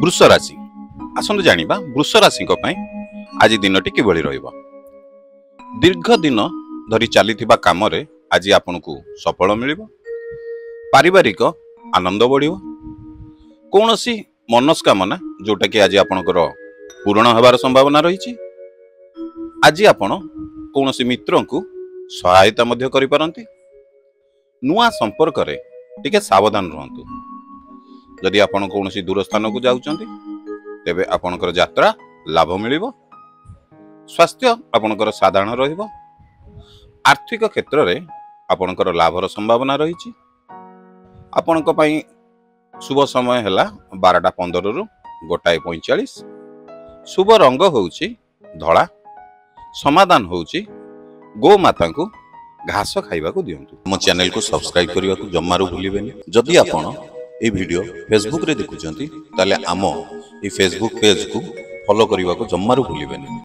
वृष राशि आसंतु जानिबा वृष राशि आज दिनटी किभଳି रहइबो। दीर्घ दिन धरी चलीथिबा काम रे आज आपनकु सफल मिलिबो। पारिवारिक आनंद बढ़िबो। कोनोसी मनस्कामना जोटा कि आज आपनकर पूर्ण होबार संभावना रही। आज आपण कोनोसी मित्रं को सहायता मध्य करि पारंती। नुआ संपर्क रे टिके सावधान रहंतु। जदि आपण कोनोसी दूर स्थान को जाउचंती तेबे आपनकर यात्रा लाभ मिलिबो। स्वास्थ्य आपनकर साधारण रहिबो। आर्थिक क्षेत्र रे आपनकर लाभर संभावना रही। आपनक पई शुभ समय हैला 12:15 रु 1:45। शुभ रंग होउची धळा। समाधान होउची गो माता को घास खाइबा को दियंतु। मो चैनल को सब्सक्राइब करिवा को जम्मारू भूलिबेनी। जदि आपण ए वीडियो फेसबुक रे देखुचंती ताले आमो ए फेसबुक पेज को फॉलो करिवा को जम्मारू भूलिबेनी।